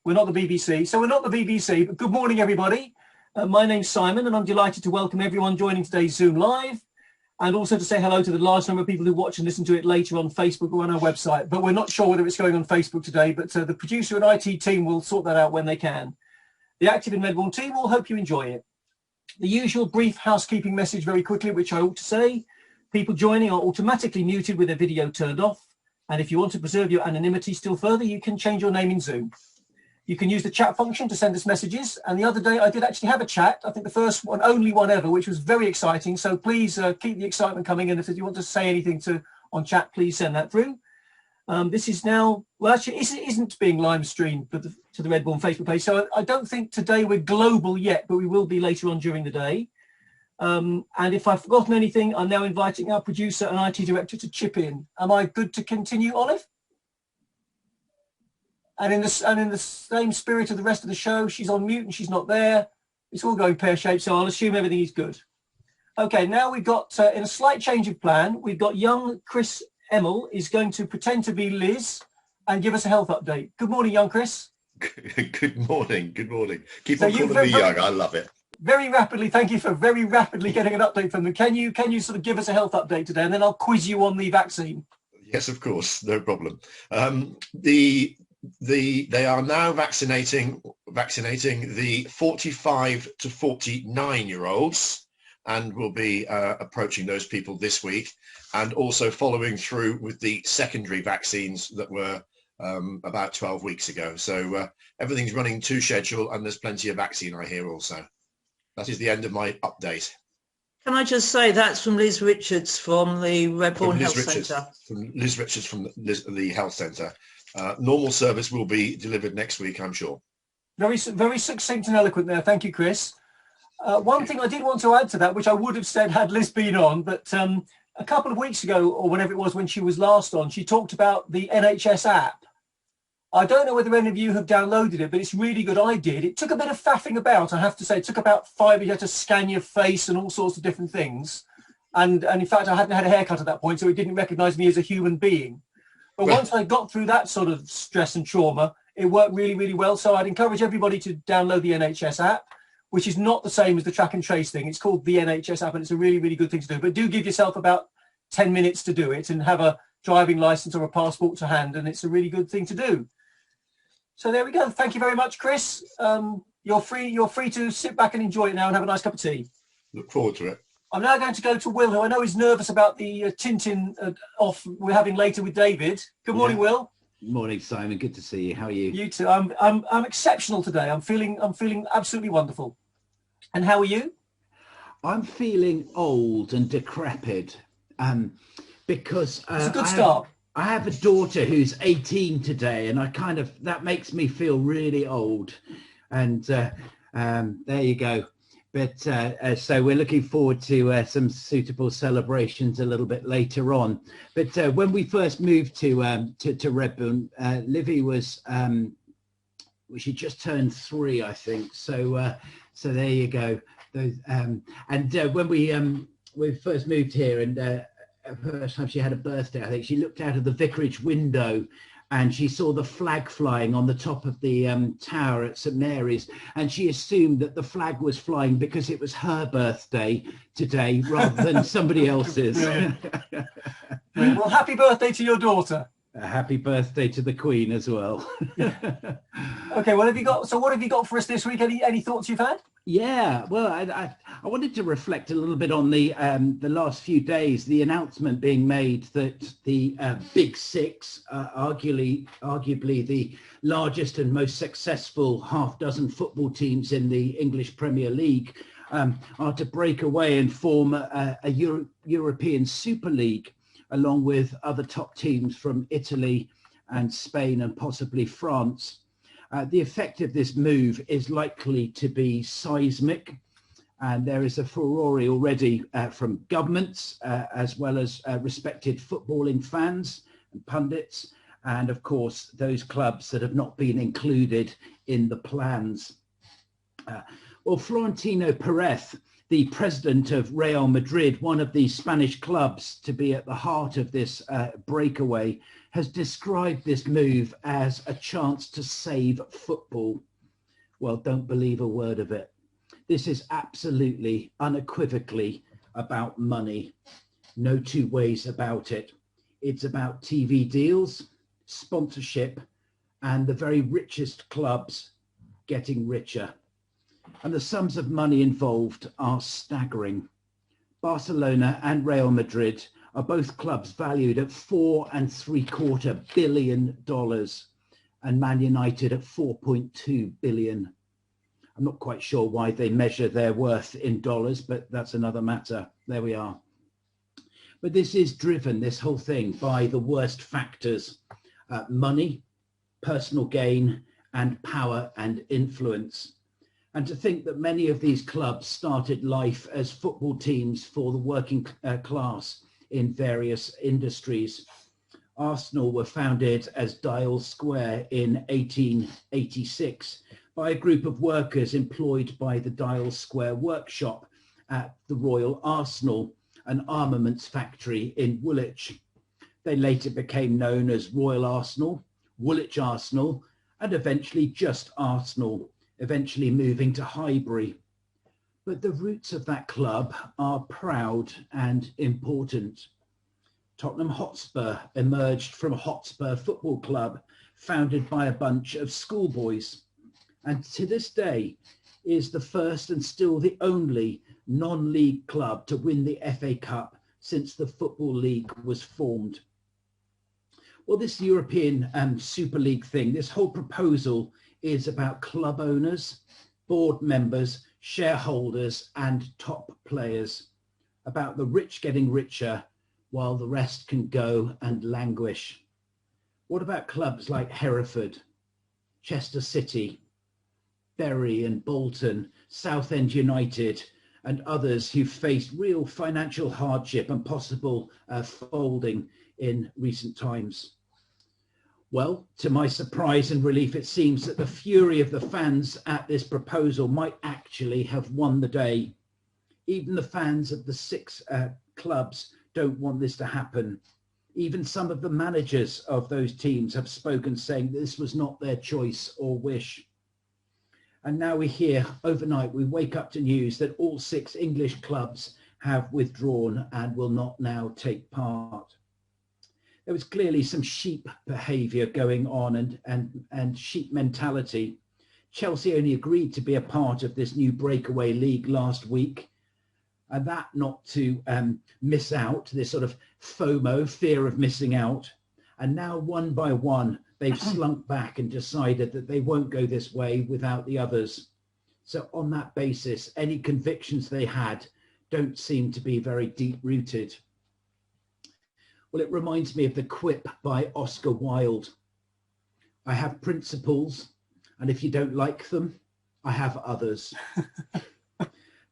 We're not the BBC. So we're not the BBC, but good morning, everybody. My name's Simon, and I'm delighted to welcome everyone joining today's Zoom Live, and also to say hello to the large number of people who watch and listen to it later on Facebook or on our website. But we're not sure whether it's going on Facebook today, but the producer and IT team will sort that out when they can. The Active in Redbourn team will hope you enjoy it. The usual brief housekeeping message very quickly, which I ought to say. People joining are automatically muted with their video turned off. And if you want to preserve your anonymity still further, you can change your name in Zoom. You can use the chat function to send us messages. And the other day I did actually have a chat, I think the first one, only one ever, which was very exciting. So please keep the excitement coming. And if you want to say anything on chat, please send that through. This is now, well, actually, it isn't being live streamed to the Redbourn Facebook page. So I don't think today we're global yet, but we will be later on during the day. And if I've forgotten anything, I'm now inviting our producer and IT director to chip in. Am I good to continue, Olive? And in the same spirit of the rest of the show, she's on mute and she's not there. It's all going pear-shaped, so I'll assume everything is good. Okay, now we've got, in a slight change of plan, we've got young Chris Emmel is going to pretend to be Liz and give us a health update. Good morning, young Chris. Good morning. Good morning. Keep on calling me young. I love it. Very rapidly, thank you for very rapidly getting an update from them. Can you sort of give us a health update today, and then I'll quiz you on the vaccine? Yes, of course, no problem. They are now vaccinating the 45 to 49-year-olds, and will be approaching those people this week, and also following through with the secondary vaccines that were about 12 weeks ago. So everything's running to schedule, and there's plenty of vaccine, I hear also. That is the end of my update. Can I just say that's from Liz Richards from the Redbourn Health Centre. From Liz Richards from the Health Centre. Normal service will be delivered next week, I'm sure. Very succinct and eloquent there. Thank you, Chris. One thing I did want to add to that, which I would have said had Liz been on, but a couple of weeks ago, or whenever it was when she was last on, she talked about the NHS app. I don't know whether any of you have downloaded it, but it's really good. I did. It took a bit of faffing about, I have to say. It took about 5 years. You had to scan your face and all sorts of different things. And in fact, I hadn't had a haircut at that point, so it didn't recognize me as a human being. But once I got through that sort of stress and trauma, it worked really, really well. So I'd encourage everybody to download the NHS app, which is not the same as the track and trace thing. It's called the NHS app, and it's a really, really good thing to do. But do give yourself about 10 minutes to do it and have a driving license or a passport to hand, and it's a really good thing to do. So there we go. Thank you very much, Chris. You're free to sit back and enjoy it now and have a nice cup of tea. Look forward to it. I'm now going to go to Will, who I know is nervous about the Tintin off we're having later with David. Good morning, Will. Morning, Simon. Good to see you. How are you? You too. I'm exceptional today. I'm feeling absolutely wonderful. And how are you? I'm feeling old and decrepit. Because it's a good start. I have a daughter who's 18 today, and that makes me feel really old. And there you go. But so we're looking forward to some suitable celebrations a little bit later on. But when we first moved to Redbourn, Livy was she just turned 3, I think. So so there you go. Those, when we first moved here, and first time she had a birthday, I think she looked out of the vicarage window and she saw the flag flying on the top of the tower at St Mary's, and she assumed that the flag was flying because it was her birthday today rather than somebody else's. Well, happy birthday to your daughter. A happy birthday to the Queen as well. Okay, what have you got for us this week? Any thoughts you've had? Yeah, well, I wanted to reflect a little bit on the last few days, the announcement being made that the Big Six, arguably the largest and most successful half-dozen football teams in the English Premier League, are to break away and form a European Super League, along with other top teams from Italy and Spain and possibly France. The effect of this move is likely to be seismic, and there is a furore already from governments as well as respected footballing fans and pundits, and of course those clubs that have not been included in the plans. Well, Florentino Perez the president of Real Madrid, one of the Spanish clubs to be at the heart of this breakaway, has described this move as a chance to save football. Well, don't believe a word of it. This is absolutely, unequivocally about money. No two ways about it. It's about TV deals, sponsorship, and the very richest clubs getting richer. And the sums of money involved are staggering. Barcelona and Real Madrid are both clubs valued at $4.75 billion, and Man United at 4.2 billion. I'm not quite sure why they measure their worth in dollars, but that's another matter. There we are. But this is driven, this whole thing, by the worst factors: money, personal gain, and power and influence. And to think that many of these clubs started life as football teams for the working class in various industries. Arsenal were founded as Dial Square in 1886 by a group of workers employed by the Dial Square workshop at the Royal Arsenal, an armaments factory in Woolwich. They later became known as Royal Arsenal, Woolwich Arsenal, and eventually just Arsenal, eventually moving to Highbury. But the roots of that club are proud and important. Tottenham Hotspur emerged from a Hotspur Football Club founded by a bunch of schoolboys, and to this day is the first and still the only non-league club to win the FA Cup since the Football League was formed. Well, this European Super League thing, this whole proposal is about club owners, board members, shareholders, and top players, about the rich getting richer while the rest can go and languish. What about clubs like Hereford, Chester City, Bury and Bolton, Southend United, and others who faced real financial hardship and possible folding in recent times? Well, to my surprise and relief, it seems that the fury of the fans at this proposal might actually have won the day. Even the fans of the six clubs don't want this to happen. Even some of the managers of those teams have spoken saying this was not their choice or wish. And now we hear overnight, we wake up to news that all six English clubs have withdrawn and will not now take part. There was clearly some sheep behaviour going on and sheep mentality. Chelsea only agreed to be a part of this new breakaway league last week, and that not to miss out, this sort of FOMO, fear of missing out. And now one by one, they've slunk back and decided that they won't go this way without the others. So on that basis, any convictions they had don't seem to be very deep-rooted. Well, it reminds me of the quip by Oscar Wilde. I have principles, and if you don't like them, I have others.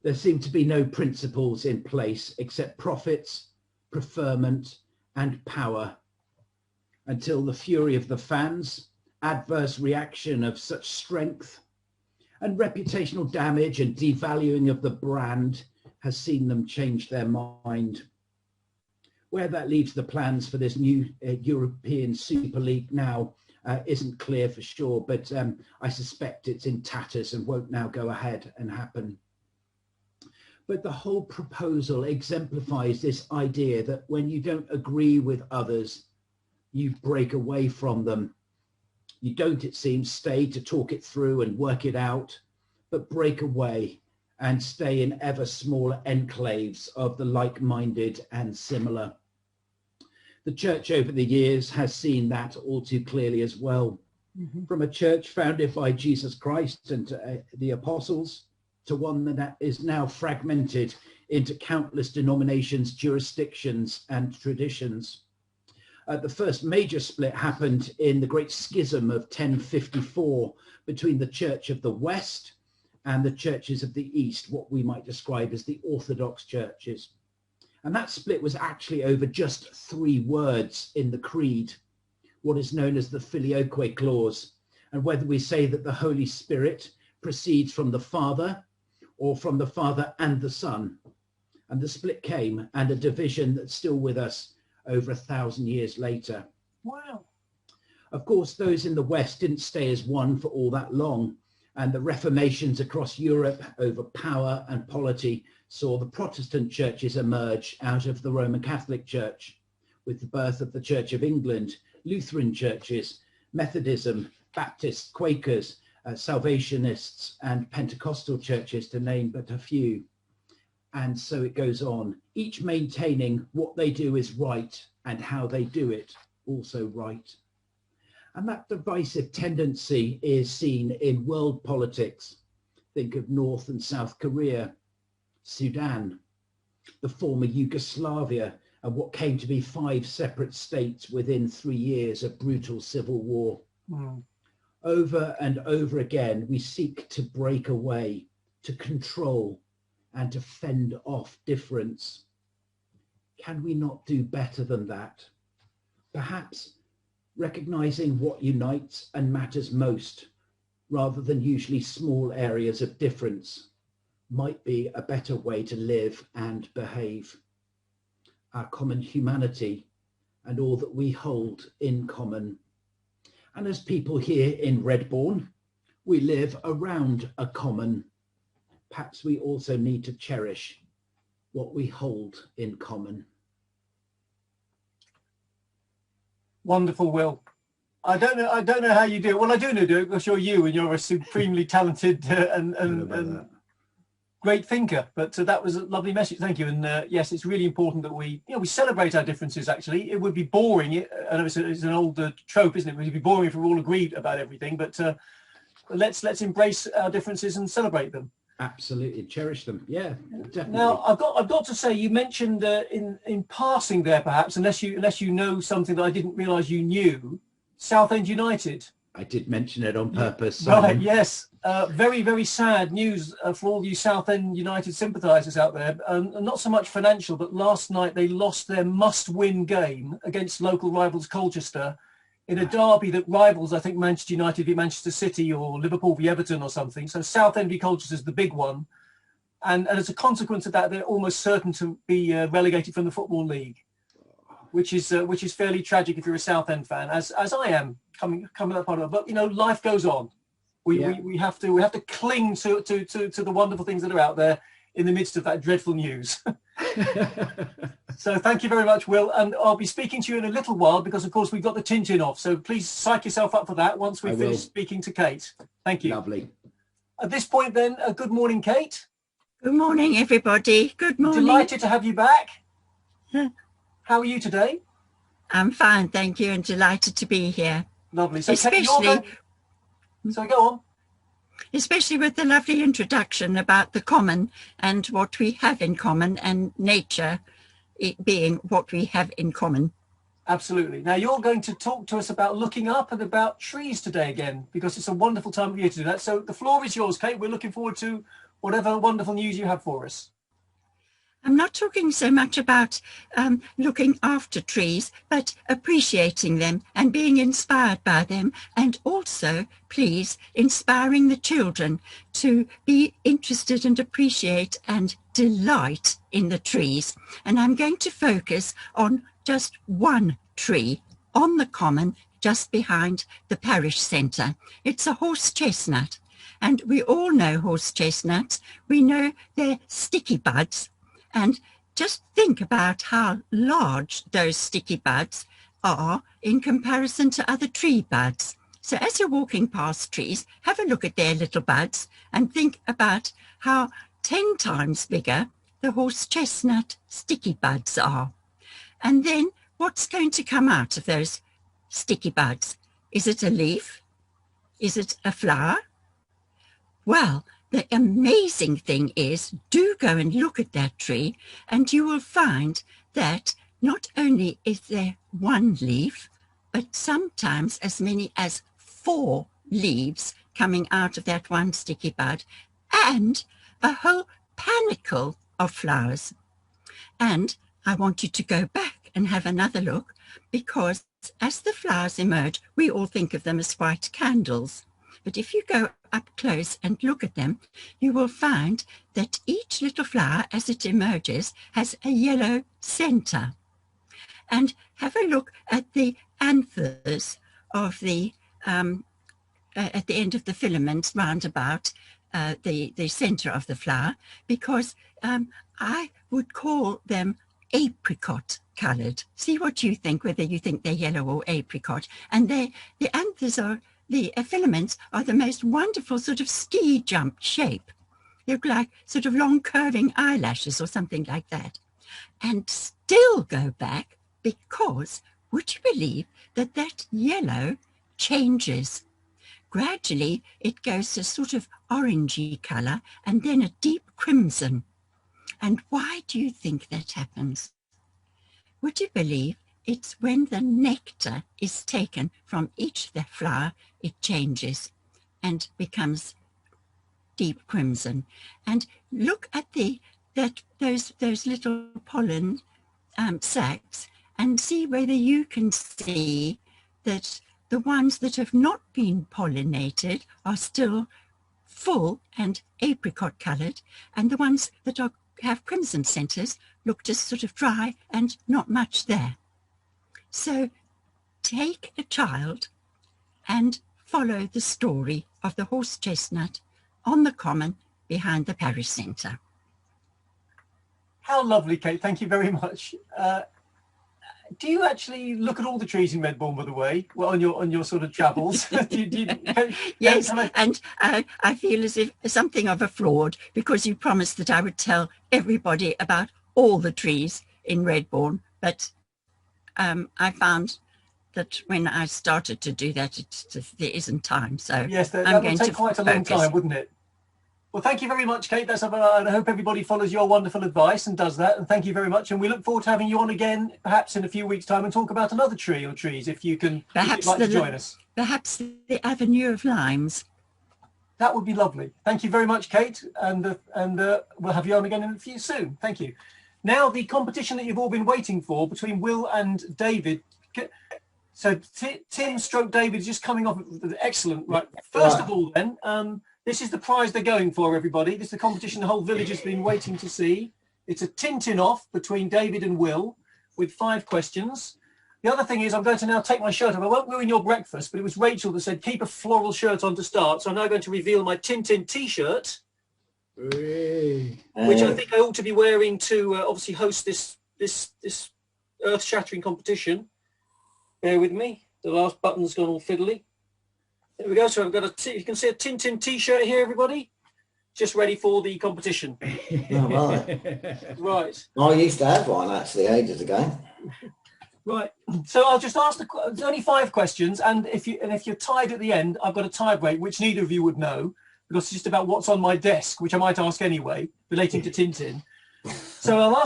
There seem to be no principles in place except profits, preferment, and power, until the fury of the fans, adverse reaction of such strength, and reputational damage and devaluing of the brand has seen them change their mind. Where that leaves the plans for this new European Super League now isn't clear for sure, but I suspect it's in tatters and won't now go ahead and happen. But the whole proposal exemplifies this idea that when you don't agree with others, you break away from them. You don't, it seems, stay to talk it through and work it out, but break away and stay in ever smaller enclaves of the like-minded and similar. The church over the years has seen that all too clearly as well. Mm-hmm. From a church founded by Jesus Christ and the apostles to one that is now fragmented into countless denominations, jurisdictions, and traditions. The first major split happened in the Great Schism of 1054 between the Church of the West and the churches of the East, what we might describe as the Orthodox churches. And that split was actually over just 3 words in the creed, what is known as the Filioque clause, and whether we say that the Holy Spirit proceeds from the Father, or from the Father and the Son. And the split came, and a division that's still with us over 1,000 years later. Wow. Of course, those in the West didn't stay as one for all that long, and the reformations across Europe over power and polity saw the Protestant churches emerge out of the Roman Catholic Church, with the birth of the Church of England, Lutheran churches, Methodism, Baptists, Quakers, Salvationists, and Pentecostal churches, to name but a few. And so it goes on, each maintaining what they do is right and how they do it also right. And that divisive tendency is seen in world politics. Think of North and South Korea, Sudan, the former Yugoslavia, and what came to be 5 separate states within 3 years of brutal civil war. Mm. Over and over again, we seek to break away, to control, and to fend off difference. Can we not do better than that? Perhaps recognizing what unites and matters most, rather than usually small areas of difference, might be a better way to live and behave. Our common humanity and all that we hold in common. And as people here in Redbourn, we live around a common. Perhaps we also need to cherish what we hold in common. Wonderful, Will. I don't know how you do it. Well, I do know do it because you're you and you're a supremely talented and great thinker. But that was a lovely message. Thank you. And yes, it's really important that we celebrate our differences. Actually, it would be boring. I know it's an old trope, isn't it? It would be boring if we all agreed about everything. But let's embrace our differences and celebrate them. Absolutely, cherish them. Yeah, definitely. Now, I've got to say, you mentioned in passing there, perhaps, unless you know something that I didn't realise you knew, Southend United. I did mention it on purpose. Right, yes. Very, very sad news for all you Southend United sympathisers out there. Not so much financial, but last night they lost their must-win game against local rivals Colchester in a derby that rivals, I think, Manchester United v Manchester City or Liverpool v Everton or something. So Southend v Colchester is the big one. And as a consequence of that, they're almost certain to be relegated from the Football League, which is fairly tragic if you're a Southend fan, as I am coming that part of it. But, you know, life goes on. We have to cling to the wonderful things that are out there in the midst of that dreadful news. So thank you very much, Will. And I'll be speaking to you in a little while because, of course, we've got the Tintin off. So please psych yourself up for that once we've finished speaking to Kate. Thank you. Lovely. At this point, then, good morning, Kate. Good morning, everybody. Good morning. Delighted to have you back. How are you today? I'm fine, thank you, and delighted to be here. Lovely. So Especially, so go on. Especially with the lovely introduction about the common and what we have in common, and nature it being what we have in common. Absolutely. Now you're going to talk to us about looking up and about trees today again, because it's a wonderful time of year to do that. So the floor is yours, Kate. We're looking forward to whatever wonderful news you have for us. I'm not talking so much about looking after trees, but appreciating them and being inspired by them, and also, please, inspiring the children to be interested and appreciate and delight in the trees. And I'm going to focus on just one tree on the common just behind the parish centre. It's a horse chestnut, and we all know horse chestnuts. We know they're sticky buds. And just think about how large those sticky buds are in comparison to other tree buds. So as you're walking past trees, have a look at their little buds and think about how 10 times bigger the horse chestnut sticky buds are. And then what's going to come out of those sticky buds? Is it a leaf? Is it a flower? Well, the amazing thing is, do go and look at that tree and you will find that not only is there one leaf, but sometimes as many as 4 leaves coming out of that one sticky bud, and a whole panicle of flowers. And I want you to go back and have another look, because as the flowers emerge, we all think of them as white candles. but if you go up close and look at them, you will find that each little flower, as it emerges, has a yellow centre. And have a look at the anthers of the at the end of the filaments round about the centre of the flower, because I would call them apricot coloured. See what you think, whether you think they're yellow or apricot. And the anthers are, the filaments are the most wonderful sort of ski jump shape. They look like sort of long curving eyelashes or something like that. And still go back, because would you believe that that yellow changes? Gradually it goes to sort of orangey colour and then a deep crimson. And why do you think that happens? Would you believe it's when the nectar is taken from each the flower, it changes and becomes deep crimson. And look at those little pollen sacs, and see whether you can see that the ones that have not been pollinated are still full and apricot coloured, and the ones that have crimson centres look just sort of dry and not much there. So take a child and follow the story of the horse chestnut on the common behind the parish centre. How lovely, Kate. Thank you very much. Do you actually look at all the trees in Redbourn, by the way, well, on your sort of travels? Yes, and I feel as if something of a fraud, because you promised that I would tell everybody about all the trees in Redbourn, but I found that when I started to do that, there isn't time. So yes, that would take quite a long time, wouldn't it? Well, thank you very much, Kate. And I hope everybody follows your wonderful advice and does that. And thank you very much. And we look forward to having you on again, perhaps in a few weeks' time, and talk about another tree or trees, if you can, if you'd like to join us. Perhaps the Avenue of Limes. That would be lovely. Thank you very much, Kate. And we'll have you on again in a few soon. Thank you. Now, the competition that you've all been waiting for between Will and David. So Tim stroke David is just coming off. Excellent. Right. First of all, then, this is the prize they're going for, everybody. This is the competition the whole village has been waiting to see. It's a Tintin off between David and Will with 5 questions. The other thing is, I'm going to now take my shirt off. I won't ruin your breakfast, but it was Rachel that said, keep a floral shirt on to start. So I'm now going to reveal my Tintin t-shirt, which I think I ought to be wearing to obviously host this earth-shattering competition. Bear with me. The last button's gone all fiddly. There we go. So I've got you can see a Tintin t-shirt here, everybody. Just ready for the competition. Oh, right. Right. I used to have one actually ages ago. Right. So I'll just ask there's only 5 questions, and if you're tied at the end, I've got a tie break, which neither of you would know, because it's just about what's on my desk, which I might ask anyway, relating to Tintin. So I'll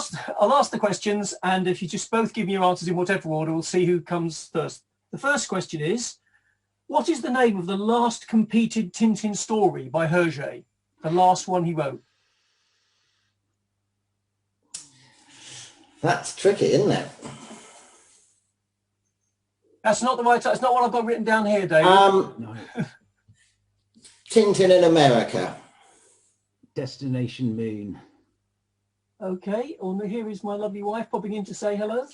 ask the questions, and if you just both give me your answers in whatever order, we'll see who comes first. The first question is, what is the name of the last completed Tintin story by Hergé? The last one he wrote. That's tricky, isn't it? That's not the right. It's not what I've got written down here, David. No. Tintin in America. Destination Moon. Okay. Oh, here is my lovely wife popping in to say hello.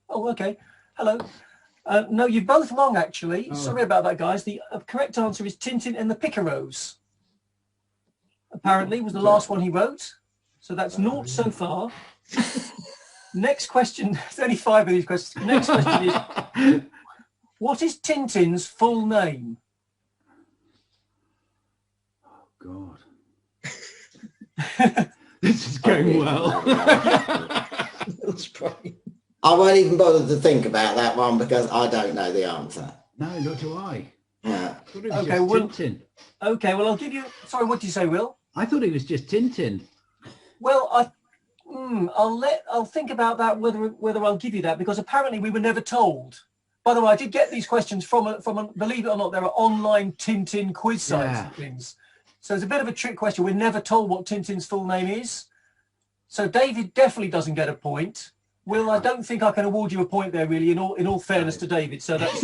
Oh, okay. Hello. No, you're both wrong, actually. Oh. Sorry about that, guys. The correct answer is Tintin and the Picaros. Apparently, was the last one he wrote. So that's 0 so far. Next question. There's only 5 of these questions. Next question is, what is Tintin's full name? Oh, God. This is going well. That's probably... I won't even bother to think about that one because I don't know the answer. No, nor do I. Yeah. Okay, well, Tintin. Okay, well, I'll give you... Sorry, what did you say, Will? I thought it was just Tintin. Well, I'll think about that, whether I'll give you that, because apparently we were never told. By the way, I did get these questions from a believe it or not, there are online Tintin quiz sites and things. So it's a bit of a trick question. We're never told what Tintin's full name is. So David definitely doesn't get a point. Will, I don't think I can award you a point there, really, in all fairness to David. So that's...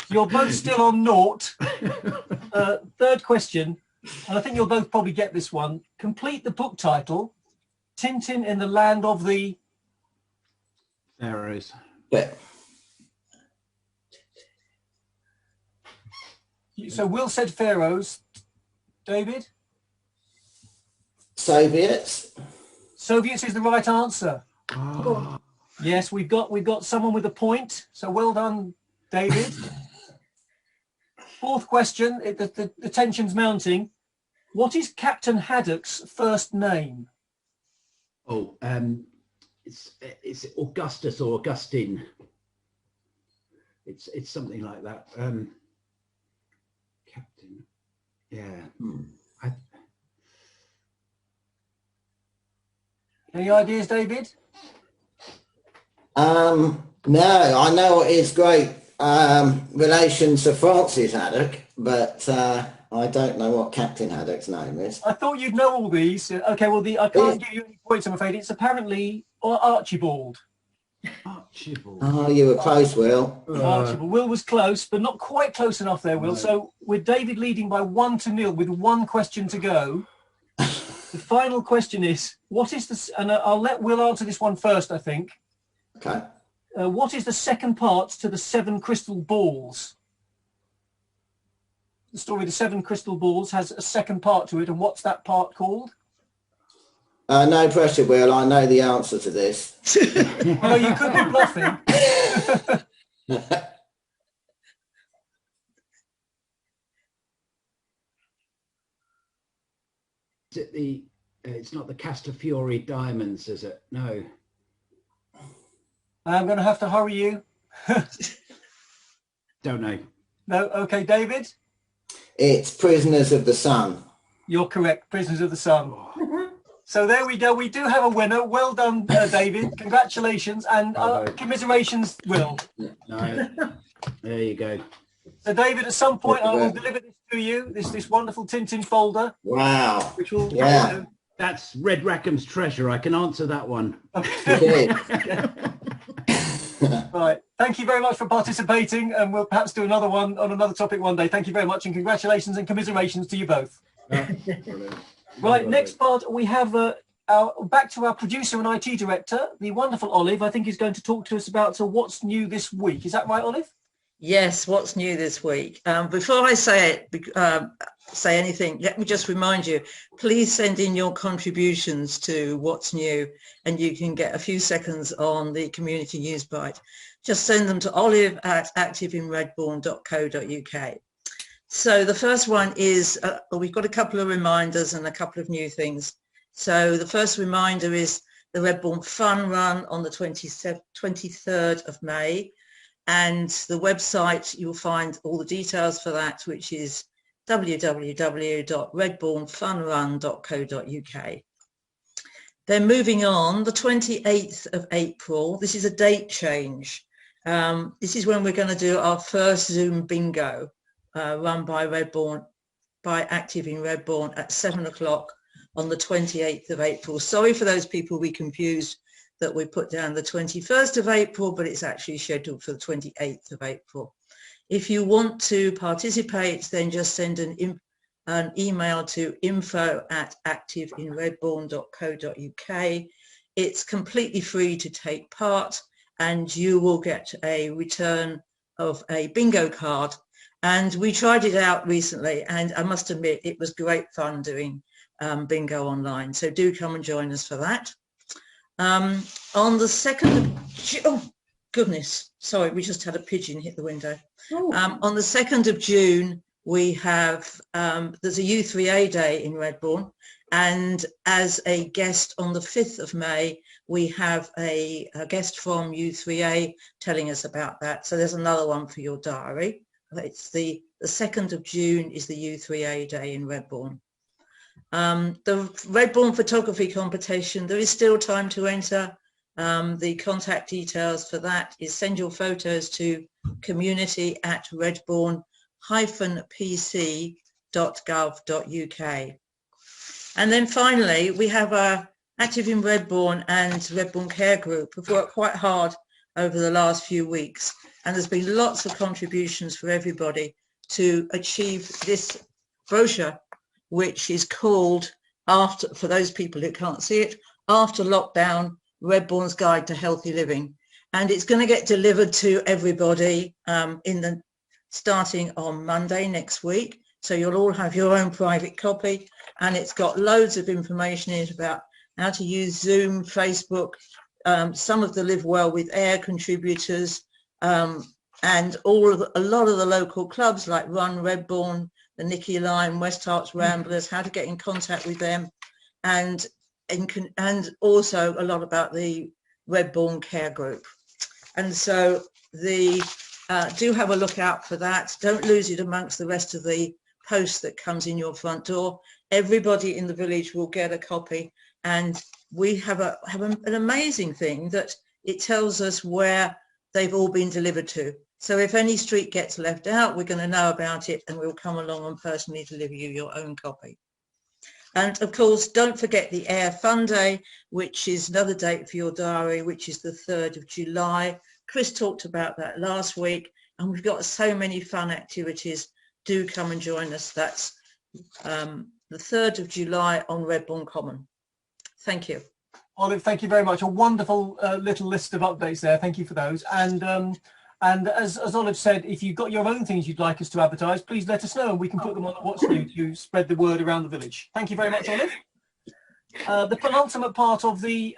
You're both still on naught. Third question, and I think you'll both probably get this one. Complete the book title, Tintin in the Land of the... Pharaohs. But So Will said Pharaohs. David? Soviets. Soviets is the right answer. Oh. Yes, we've got someone with a point. So well done, David. Fourth question, the tension's mounting. What is Captain Haddock's first name? Oh, it's Augustus or Augustine. It's something like that. Captain. Yeah. Any ideas, David? No, I know it's great relation to Francis Haddock, but I don't know what Captain Haddock's name is. I thought you'd know all these. Okay, well, I can't give you any points, I'm afraid. It's apparently Archibald. Archibald. Oh, you were close, Will. Archibald. Will was close, but not quite close enough there, Will. No. So with David leading by 1-0 with one question to go, the final question is, what is this? And I'll let Will answer this one first, I think. Okay. What is the second part to the 7 crystal balls? The story, the 7 crystal balls, has a second part to it, and what's that part called? No pressure, Will. I know the answer to this. Well, you could be bluffing. Is it the? It's not the Castafiore diamonds, is it? No. I'm going to have to hurry you. Don't know. No, okay, David? It's Prisoners of the Sun. You're correct, Prisoners of the Sun. So there we go. We do have a winner. Well done, David. Congratulations and commiserations, Will. No. There you go. So David, at some point I will deliver this to you, this wonderful Tintin folder. Wow. Which will, Yeah. That's Red Rackham's treasure. I can answer that one. Okay. Right. Thank you very much for participating, and we'll perhaps do another one on another topic one day. Thank you very much, and congratulations and commiserations to you both. Right, next part we have back to our producer and IT director, the wonderful Olive. I think is going to talk to us about what's new this week. Is that right, Olive? Yes, what's new this week? Before I say anything, let me just remind you, please send in your contributions to what's new, and you can get a few seconds on the Community Newsbite. Just send them to olive@activeinredbourne.co.uk. So the first one is, we've got a couple of reminders and a couple of new things. So the first reminder is the Redbourn Fun Run on the 23rd of May. And the website, you'll find all the details for that, which is www.redbournfunrun.co.uk. Then moving on, the 28th of April, this is a date change. This is when we're going to do our first Zoom bingo run by Redbourn, by Active in Redbourne at 7 o'clock on the 28th of April. Sorry for those people we confused that we put down the 21st of April, but it's actually scheduled for the 28th of April. If you want to participate, then just send an email to info@activeinredbourne.co.uk. It's completely free to take part, and you will get a return of a bingo card. And we tried it out recently, and I must admit it was great fun doing bingo online. So do come and join us for that. On the 2nd of oh goodness, sorry, we just had a pigeon hit the window. On the 2nd of June, we have there's a U3A day in Redbourne, and as a guest on the 5th of May, we have a guest from U3A telling us about that. So there's another one for your diary. It's the 2nd of June is the U3A day in Redbourne. The Redbourne photography competition, there is still time to enter. The contact details for that is send your photos to community@redbourne-pc.gov.uk. And then finally, we have our Active in Redbourne and Redbourne Care Group. We've worked quite hard over the last few weeks, And there's been lots of contributions for everybody to achieve this brochure, which is called, after, for those people who can't see it, After Lockdown, Redbourn's Guide to Healthy Living. And it's going to get delivered to everybody starting on Monday next week. So you'll all have your own private copy, and it's got loads of information in it about how to use Zoom, Facebook, some of the Live Well with Air contributors, and a lot of the local clubs like Run Redbourn, the Nicky Line, West Harts Ramblers, how to get in contact with them, and also a lot about the Redbourn Care Group. And so do have a look out for that. Don't lose it amongst the rest of the post that comes in your front door. Everybody in the village will get a copy, and we have an amazing thing that it tells us where they've all been delivered to. So if any street gets left out, we're going to know about it, and we'll come along and personally deliver you your own copy. And of course, don't forget the Air Fun Day, which is another date for your diary, which is the 3rd of July. Chris talked about that last week, and we've got so many fun activities. Do come and join us. That's the 3rd of July on Redbourn Common. Thank you. Olive, thank you very much. A wonderful little list of updates there. Thank you for those. And as Olive said, if you've got your own things you'd like us to advertise, please let us know, and we can put them on the What's New to spread the word around the village. Thank you very much, Olive. The penultimate part of the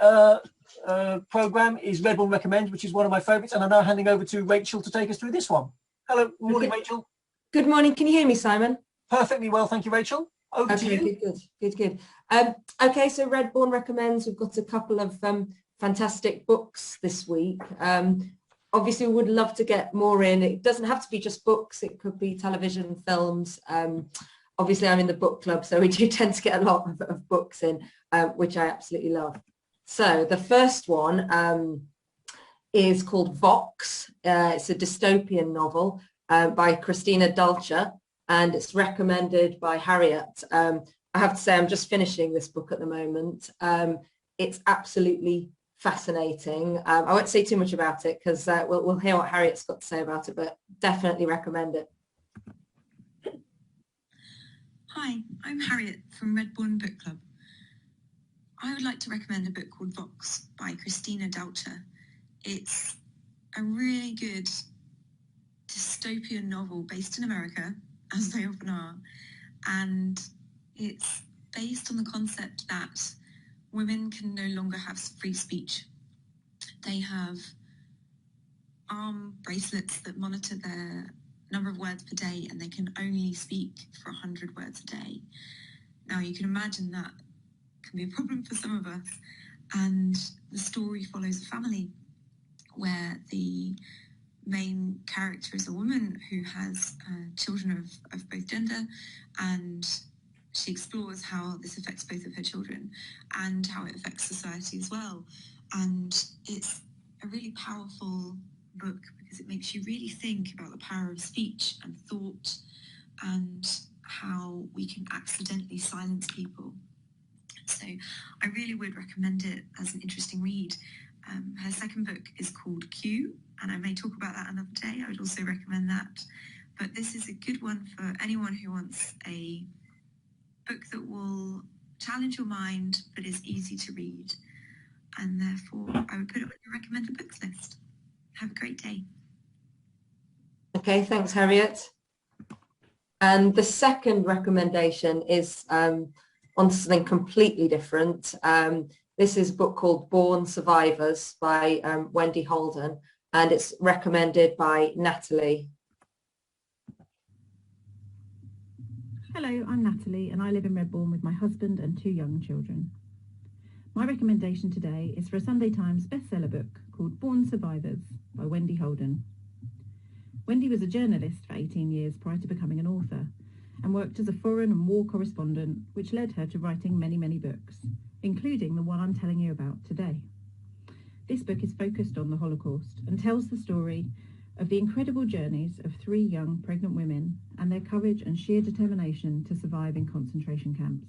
programme is Redbourn Recommends, which is one of my favourites, and I'm now handing over to Rachel to take us through this one. Hello, morning, Rachel. Good morning. Can you hear me, Simon? Perfectly well, thank you, Rachel. Over to you. Good. Okay, so Redbourn Recommends, we've got a couple of fantastic books this week. Obviously, we would love to get more in. It doesn't have to be just books. It could be television, films. Obviously, I'm in the book club, so we do tend to get a lot of books in, which I absolutely love. So the first one is called Vox. It's a dystopian novel by Christina Dulcher, and it's recommended by Harriet. I have to say, I'm just finishing this book at the moment. It's absolutely fascinating. I won't say too much about it because we'll hear what Harriet's got to say about it, but definitely recommend it. Hi, I'm Harriet from Redbourn Book Club. I would like to recommend a book called Vox by Christina Dulcher. It's a really good dystopian novel based in America, as they often are, and it's based on the concept that women can no longer have free speech. They have arm bracelets that monitor their number of words per day, and they can only speak for 100 words a day. Now, you can imagine that can be a problem for some of us, and the story follows a family where the main character is a woman who has children of both gender, and she explores how this affects both of her children and how it affects society as well. And it's a really powerful book because it makes you really think about the power of speech and thought and how we can accidentally silence people. So I really would recommend it as an interesting read. Her second book is called Q, and I may talk about that another day. I would also recommend that. But this is a good one for anyone who wants a book that will challenge your mind but is easy to read. And therefore, I would put it on your recommended books list. Have a great day. Okay, thanks, Harriet. And the second recommendation is on something completely different. This is a book called Born Survivors by Wendy Holden, and it's recommended by Natalie. Hello, I'm Natalie, and I live in Redbourn with my husband and 2 young children. My recommendation today is for a Sunday Times bestseller book called Born Survivors by Wendy Holden. Wendy was a journalist for 18 years prior to becoming an author, and worked as a foreign and war correspondent, which led her to writing many, many books, including the one I'm telling you about today. This book is focused on the Holocaust and tells the story of the incredible journeys of 3 young pregnant women and their courage and sheer determination to survive in concentration camps.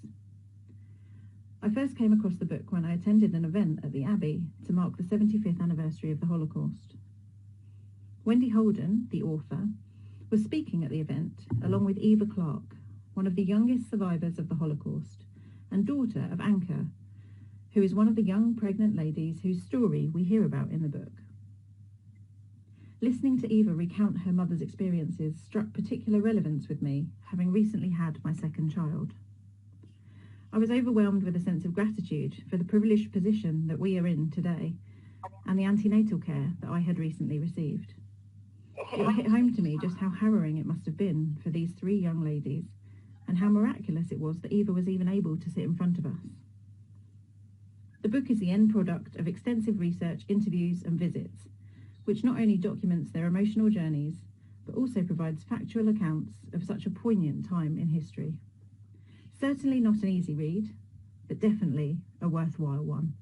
I first came across the book when I attended an event at the Abbey to mark the 75th anniversary of the Holocaust. Wendy Holden, the author, was speaking at the event along with Eva Clark, one of the youngest survivors of the Holocaust and daughter of Anka, who is one of the young pregnant ladies whose story we hear about in the book. Listening to Eva recount her mother's experiences struck particular relevance with me, having recently had my second child. I was overwhelmed with a sense of gratitude for the privileged position that we are in today and the antenatal care that I had recently received. It hit home to me just how harrowing it must have been for these three young ladies and how miraculous it was that Eva was even able to sit in front of us. The book is the end product of extensive research, interviews and visits, which not only documents their emotional journeys, but also provides factual accounts of such a poignant time in history. Certainly not an easy read, but definitely a worthwhile one.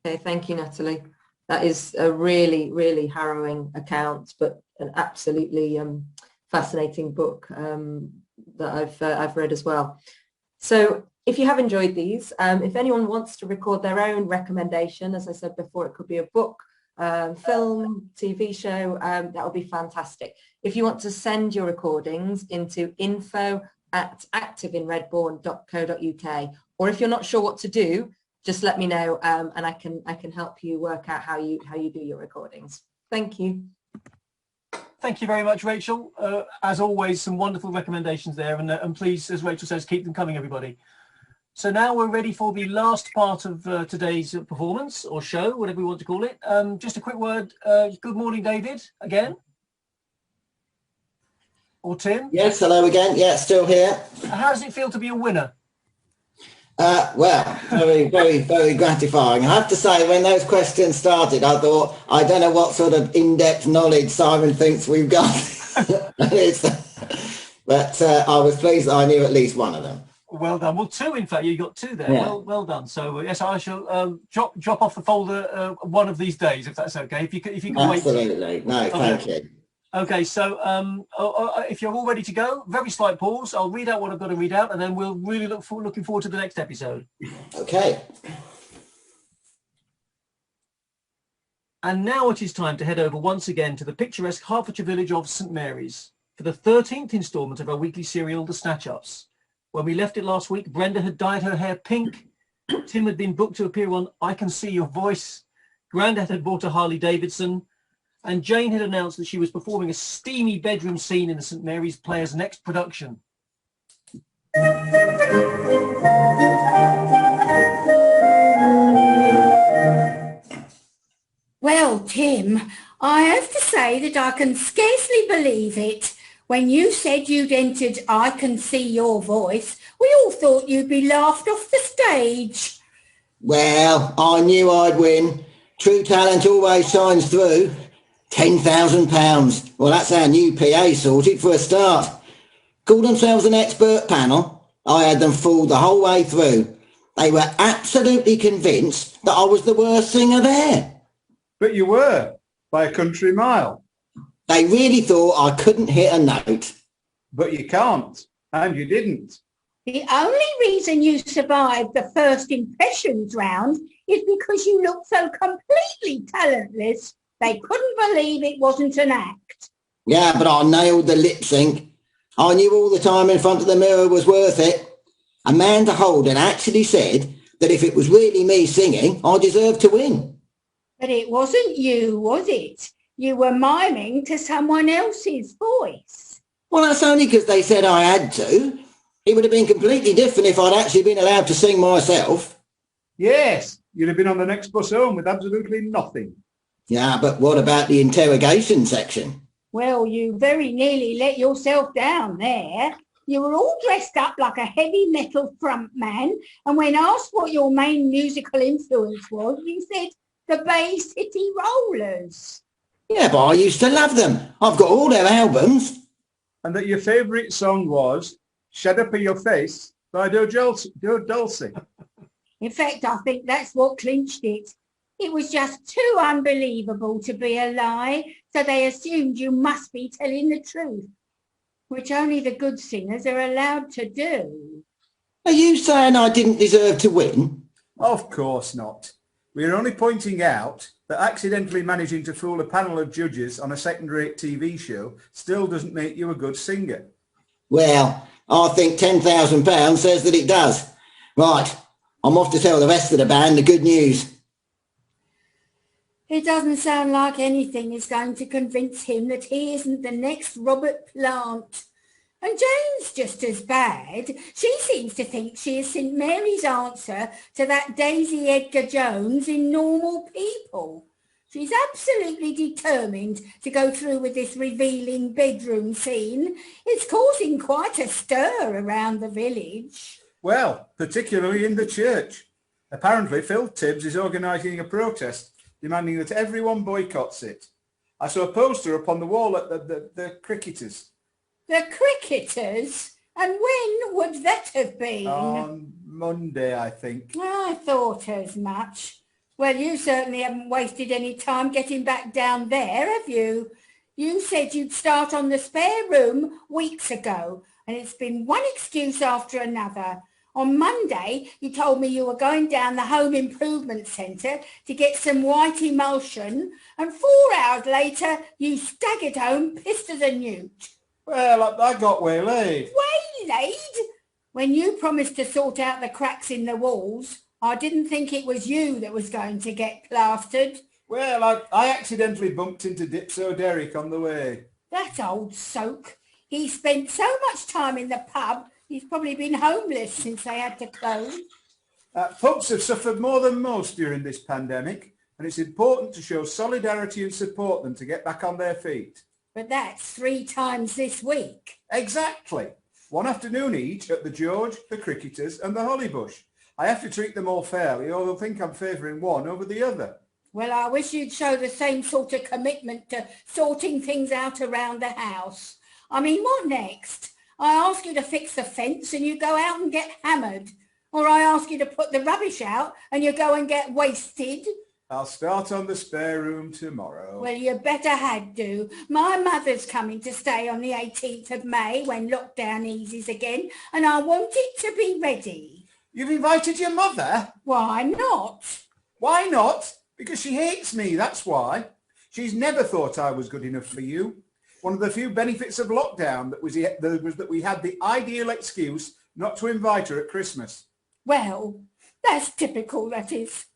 Okay, thank you, Natalie. That is a really, really harrowing account, but an absolutely fascinating book that I've read as well. So if you have enjoyed these, if anyone wants to record their own recommendation, as I said before, it could be a book, film, TV show, that would be fantastic. If you want to send your recordings into info@activeinredbourne.co.uk, or if you're not sure what to do, just let me know, and I can help you work out how you do your recordings. Thank you. Thank you very much, Rachel. As always, some wonderful recommendations there, and please, as Rachel says, keep them coming, everybody. So now we're ready for the last part of today's performance or show, whatever we want to call it. Just a quick word. Good morning, David, again. Or Tim. Yes, hello again. Yeah, still here. How does it feel to be a winner? Well, very, very, very gratifying. I have to say, when those questions started, I thought, I don't know what sort of in-depth knowledge Simon thinks we've got. But I was pleased that I knew at least one of them. Well done. Well, two, in fact, you got two there. Yeah. Well done. So yes, I shall drop off the folder one of these days, if that's okay. If you can wait. Absolutely. No, thank you. Okay, so if you're all ready to go, very slight pause. I'll read out what I've got to read out, and then we'll really looking forward to the next episode. Okay. And now it is time to head over once again to the picturesque Hertfordshire village of St Mary's for the 13th instalment of our weekly serial, The Snatchups. When we left it last week, Brenda had dyed her hair pink. Tim had been booked to appear on I Can See Your Voice. Grandad had bought a Harley Davidson. And Jane had announced that she was performing a steamy bedroom scene in the St Mary's Player's next production. Well, Tim, I have to say that I can scarcely believe it. When you said you'd entered I Can See Your Voice, we all thought you'd be laughed off the stage. Well, I knew I'd win. True talent always shines through. £10,000. Well, that's our new PA sorted for a start. Called themselves an expert panel. I had them fooled the whole way through. They were absolutely convinced that I was the worst singer there. But you were, by a country mile. They really thought I couldn't hit a note. But you can't, and you didn't. The only reason you survived the first impressions round is because you looked so completely talentless. They couldn't believe it wasn't an act. Yeah, but I nailed the lip sync. I knew all the time in front of the mirror was worth it. Amanda Holden actually said that if it was really me singing, I deserved to win. But it wasn't you, was it? You were miming to someone else's voice. Well, that's only because they said I had to. It would have been completely different if I'd actually been allowed to sing myself. Yes, you'd have been on the next bus home with absolutely nothing. Yeah, but what about the interrogation section? Well, you very nearly let yourself down there. You were all dressed up like a heavy metal front man, and when asked what your main musical influence was, you said the Bay City Rollers. Yeah, but I used to love them. I've got all their albums. And that your favourite song was Shed Up in Your Face by Joe Dulcie. In fact, I think that's what clinched it. It was just too unbelievable to be a lie, so they assumed you must be telling the truth, which only the good singers are allowed to do. Are you saying I didn't deserve to win? Of course not. We're only pointing out that accidentally managing to fool a panel of judges on a second-rate TV show still doesn't make you a good singer. Well, I think £10,000 says that it does. Right, I'm off to tell the rest of the band the good news. It doesn't sound like anything is going to convince him that he isn't the next Robert Plant. And Jane's just as bad. She seems to think she is St Mary's answer to that Daisy Edgar Jones in Normal People. She's absolutely determined to go through with this revealing bedroom scene. It's causing quite a stir around the village. Well, particularly in the church. Apparently Phil Tibbs is organising a protest demanding that everyone boycotts it. I saw a poster up on the wall at the Cricketers. The Cricketers? And when would that have been? On Monday, I think. I thought as much. Well, you certainly haven't wasted any time getting back down there, have you? You said you'd start on the spare room weeks ago, and it's been one excuse after another. On Monday, you told me you were going down the Home Improvement Centre to get some white emulsion, and 4 hours later, you staggered home pissed as a newt. Well, I got waylaid. Waylaid? When you promised to sort out the cracks in the walls, I didn't think it was you that was going to get plastered. Well, I accidentally bumped into Dipso Derrick on the way. That old soak. He spent so much time in the pub, he's probably been homeless since they had to close. Pubs have suffered more than most during this pandemic, and it's important to show solidarity and support them to get back on their feet. But that's 3 times this week. Exactly. One afternoon each at the George, the Cricketers and the Hollybush. I have to treat them all fairly, or they'll think I'm favouring one over the other. Well, I wish you'd show the same sort of commitment to sorting things out around the house. I mean, what next? I ask you to fix the fence and you go out and get hammered. Or I ask you to put the rubbish out and you go and get wasted. I'll start on the spare room tomorrow. Well, you better had do. My mother's coming to stay on the 18th of May when lockdown eases again, and I want it to be ready. You've invited your mother? Why not? Why not? Because she hates me, that's why. She's never thought I was good enough for you. One of the few benefits of lockdown was that we had the ideal excuse not to invite her at Christmas. Well, that's typical, that is.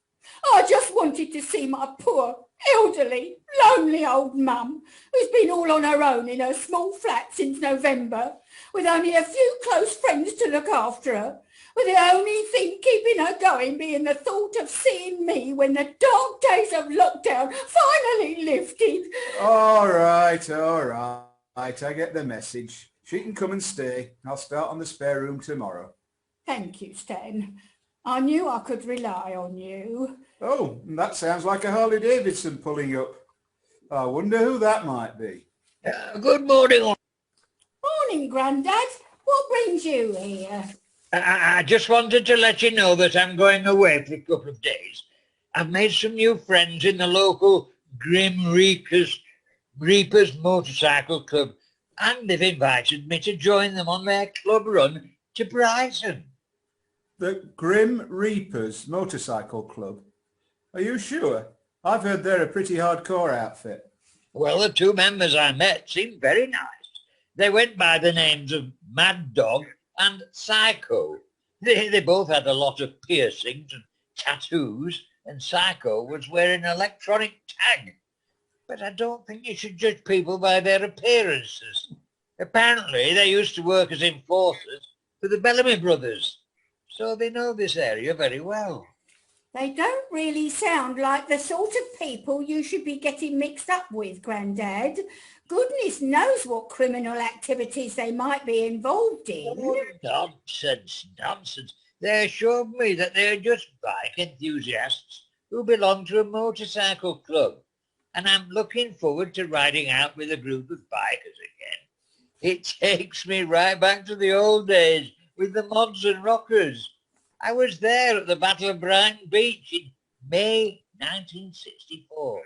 I just wanted to see my poor, elderly, lonely old mum, who's been all on her own in her small flat since November, with only a few close friends to look after her, with the only thing keeping her going being the thought of seeing me when the dark days of lockdown finally lifted. All right. I get the message. She can come and stay. I'll start on the spare room tomorrow. Thank you, Stan. I knew I could rely on you. Oh, that sounds like a Harley Davidson pulling up. I wonder who that might be. Good morning. Morning, Grandad. What brings you here? I just wanted to let you know that I'm going away for a couple of days. I've made some new friends in the local Grim Reapers Motorcycle Club, and they've invited me to join them on their club run to Brighton. The Grim Reapers Motorcycle Club? Are you sure? I've heard they're a pretty hardcore outfit. Well, the 2 members I met seemed very nice. They went by the names of Mad Dog and Psycho. They both had a lot of piercings and tattoos, and Psycho was wearing an electronic tag. But I don't think you should judge people by their appearances. Apparently, they used to work as enforcers for the Bellamy brothers, so they know this area very well. They don't really sound like the sort of people you should be getting mixed up with, Grandad. Goodness knows what criminal activities they might be involved in. Oh, nonsense. They assured me that they're just bike enthusiasts who belong to a motorcycle club, and I'm looking forward to riding out with a group of bikers again. It takes me right back to the old days with the mods and rockers. I was there at the Battle of Brighton Beach in May 1964.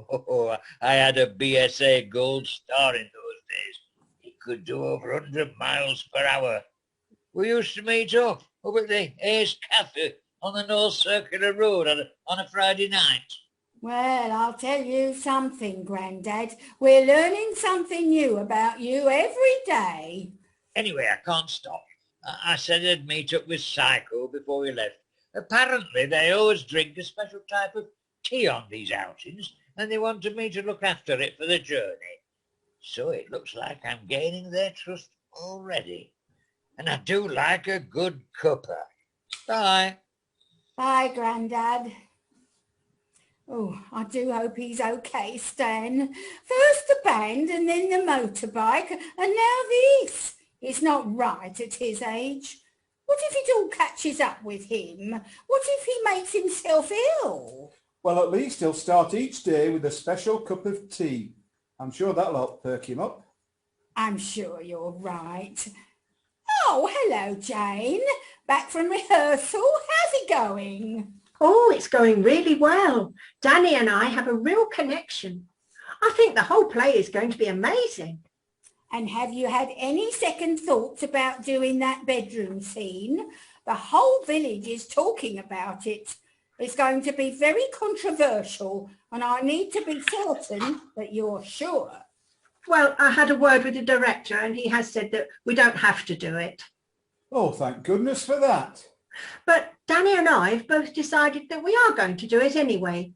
Oh, I had a BSA Gold Star in those days. It could do over 100 miles per hour. We used to meet up at the Ace Cafe on the North Circular Road on a Friday night. Well, I'll tell you something, Grandad. We're learning something new about you every day. Anyway, I can't stop. I said I'd meet up with Psycho before we left. Apparently, they always drink a special type of tea on these outings, and they wanted me to look after it for the journey. So it looks like I'm gaining their trust already. And I do like a good cuppa. Bye. Bye, Grandad. Oh, I do hope he's okay, Stan. First the band and then the motorbike, and now this. It's not right at his age. What if it all catches up with him? What if he makes himself ill? Well, at least he'll start each day with a special cup of tea. I'm sure that'll help perk him up. I'm sure you're right. Oh, hello, Jane. Back from rehearsal. How's it going? Oh, it's going really well. Danny and I have a real connection. I think the whole play is going to be amazing. And have you had any second thoughts about doing that bedroom scene? The whole village is talking about it. It's going to be very controversial, and I need to be certain that you're sure. Well, I had a word with the director, and he has said that we don't have to do it. Oh, thank goodness for that. But Danny and I have both decided that we are going to do it anyway.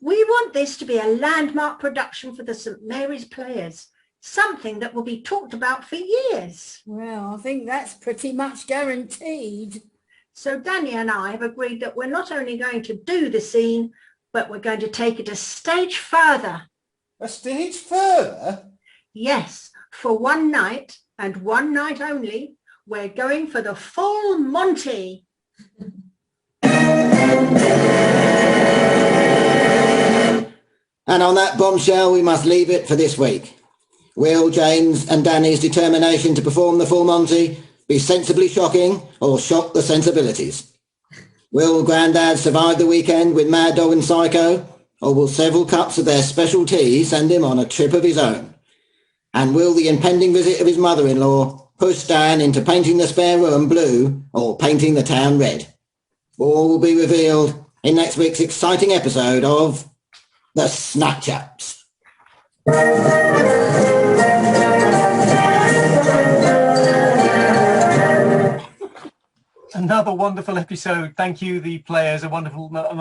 We want this to be a landmark production for the St Mary's Players, something that will be talked about for years. Well, I think that's pretty much guaranteed. So Danny and I have agreed that we're not only going to do the scene, but we're going to take it a stage further. A stage further? Yes, for one night and one night only, we're going for the full Monty. And on that bombshell, we must leave it for this week. Will James and Danny's determination to perform the full Monty be sensibly shocking or shock the sensibilities? Will Grandad survive the weekend with Mad Dog and Psycho, or will several cups of their special tea send him on a trip of his own? And will the impending visit of his mother-in-law push Dan into painting the spare room blue or painting the town red? All will be revealed in next week's exciting episode of The Snatchups. Another wonderful episode. Thank you, the players. Another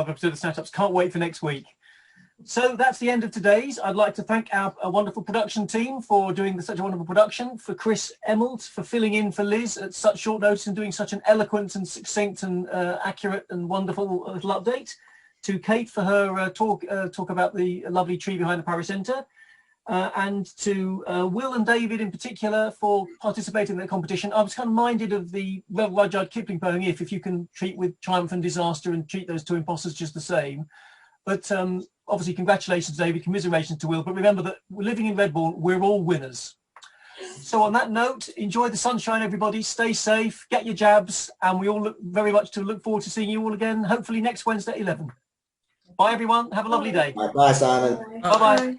episode of Snatchups. Can't wait for next week. So that's the end of today's. I'd like to thank our wonderful production team for doing such a wonderful production, for Chris Emmelt for filling in for Liz at such short notice and doing such an eloquent and succinct and accurate and wonderful little update, to Kate for her talk about the lovely tree behind the Paris Centre, and to Will and David in particular for participating in the competition. I was kind of minded of the Rev Rudyard Kipling poem, if you can treat with triumph and disaster and treat those two imposters just the same. But obviously, congratulations, David, commiserations to Will. But remember that we're living in Redbourn, we're all winners. So on that note, enjoy the sunshine, everybody. Stay safe, get your jabs, and we all look very much to look forward to seeing you all again, hopefully next Wednesday at 11. Bye, everyone. Have a lovely day. Bye, Simon. Bye-bye.